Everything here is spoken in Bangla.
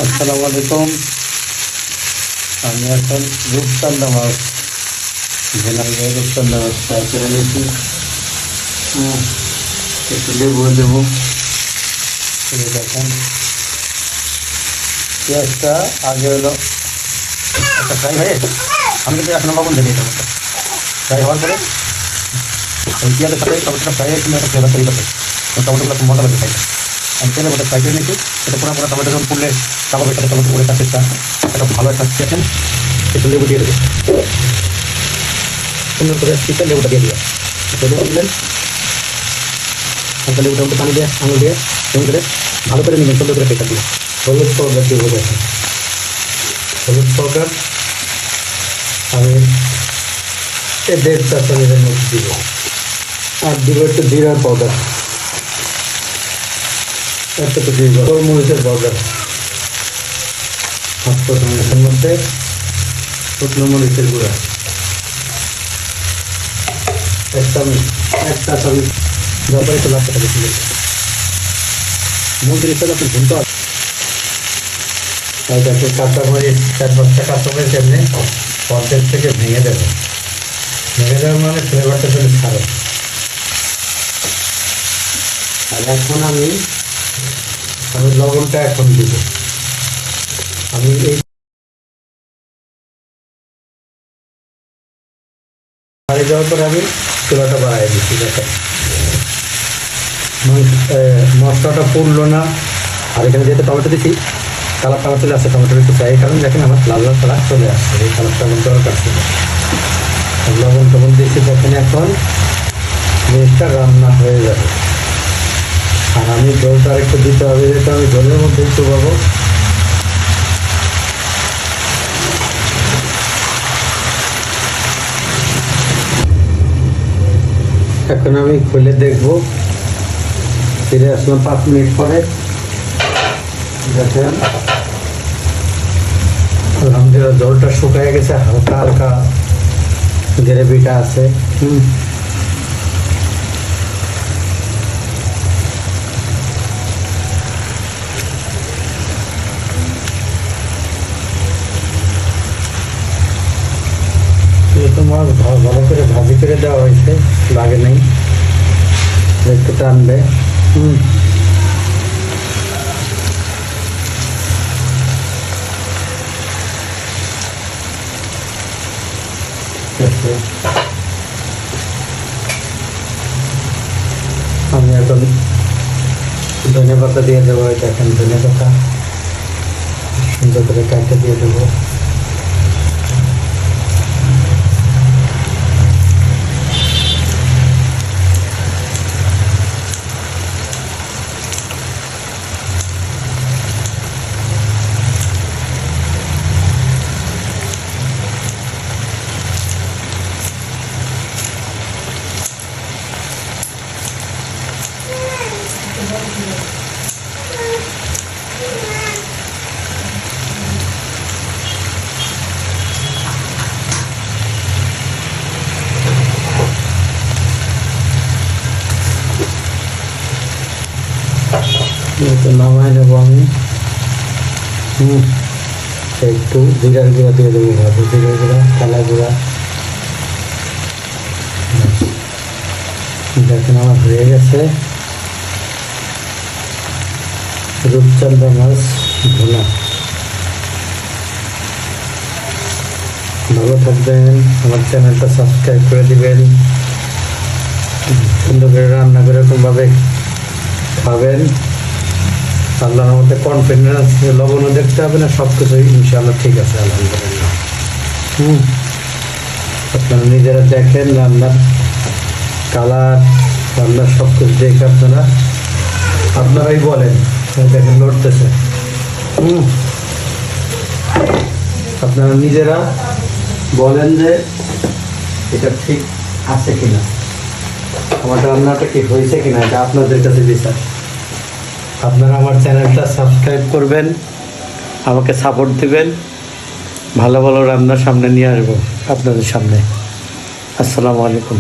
আসসালামু আলাইকুম। আমি এখন রূপচান্দা মাছ ভেনালে রূপচান্দা মাছ ফ্রাই করে নিয়েছি। একটু লেবু দেবো। দেখেন পেঁয়াজটা আগে হলো একটা ফ্রাই হয়ে আমি কিন্তু এখন লবণ দিয়ে দিতে হবে। ফ্রাই হওয়ার পরে ওই পেঁয়াজের সাথে টমেটোটা ফ্রাই হয়ে কিন্তু একটা ফ্লেভার তৈরি করবে। টমেটোগুলো খুব মজা লাগে খাইতে। আমি তেলের মধ্যে ফ্রাই করে নিয়েছি। এটা পুরো টমেটো যখন পুড়লে কাবাবের সাথে টমেটো পুড়ে তার চেষ্টা একটা ভালো একটা চিকেন একটু লেবু দিয়ে দেবে। সুন্দর করে চিকেন লেবুটা দিয়ে দেবে। লেবু দিলেন হালকা লেবুটা একটু পানি দিয়ে আঙুল দিয়ে এমন করে ভালো করে নেবেন। সুন্দর করে পেটা দিয়ে হলুদ পাউডার দিয়ে হয়ে গেছে। হলুদ পাউডার আমি 1.5 চা চামচের মধ্যে দিব। আর দিব একটু জিরার পাউডার, একটু দিব গোলমরিচের পাউডার, 5 চামচের মধ্যে শুকনো মরিচের গুঁড়া, 1 চামচ, 1 চা চামচ যতই একটু লাগতে থাকে মন্ত্রীর সাথে আপনি ভুলতে হবে। তারপরে কাঁচামরিচ 4-5টা কাঁচামরিচ এমনি পঞ্চায়েত থেকে ভেঙে দেবে। ভেঙে দেওয়ার মানে ফ্লেভারটা যদি ছাড়ে। আর এখন আমি লবণটা এখন দিব। আমি এই বাড়ি যাওয়ার পরে আমি চুলাটা বাড়াই দিচ্ছি। দেখেন মশলাটা পুড়লো না। আর এখানে যেহেতু টমেটো দিচ্ছি কালারটা আমার চলে আসছে। টমেটোর একটু ফ্রাই কারণ দেখেন আমার লাল লাল কালার চলে আসছে। এই কালারটা আমার দরকার ছিল। লবণ টবণ দিয়েছি দেখেন এখন জিনিসটা রান্না হয়ে যাবে। আর আমি জলটা আরেকটু দিতে হবে, যেহেতু আমি জলের মধ্যে একটু পাবো। এখন আমি খুলে দেখবো। ফিরে আসলাম 5 মিনিট পরে। দেখেন আলহামদুলিল্লাহ জলটা শুকিয়ে গেছে, হালকা হালকা গ্রেভিটা আছে। মাছ ভালো করে ভাজি করে দেওয়া হয়েছে, লাগে নেই, একটু টানবে। আমি এখন ধনে পাতা দিয়ে দেবো। দেখেন ধনে পাতা সুন্দর করে কাটে দিয়ে দেবো। নামাই নেবো আমি। একটু জিরার গুঁড়া দিয়ে দেবো। ভাবো জিরার গুঁড়া, কালা গুঁড়া। দেখেন আমার হয়ে গেছে রূপচান্দা মাছ ভোনা। ভালো থাকবেন, আমার চ্যানেলটা সাবস্ক্রাইব করে দিবেন। সুন্দর করে রান্না করে এরকমভাবে খাবেন। আল্লাহর মধ্যে কনফিডেন্স, লবণও দেখতে হবে না, সব কিছুই ইনশাআল্লাহ ঠিক আছে আলহামদুলিল্লাহ। আপনারা নিজেরা দেখেন রান্নার কালার, রান্নার সব কিছু দেখে আপনারাই বলেন। দেখেন লড়তেছে। আপনারা নিজেরা বলেন যে এটা ঠিক আছে কিনা, আমার রান্নাটা কি হয়েছে কিনা, এটা আপনাদের কাছে বিচার। আপনারা আমার চ্যানেলটা সাবস্ক্রাইব করবেন, আমাকে সাপোর্ট দিবেন। ভালো ভালো রান্নার সামনে নিয়ে আসবো আপনাদের সামনে। আসসালামু আলাইকুম।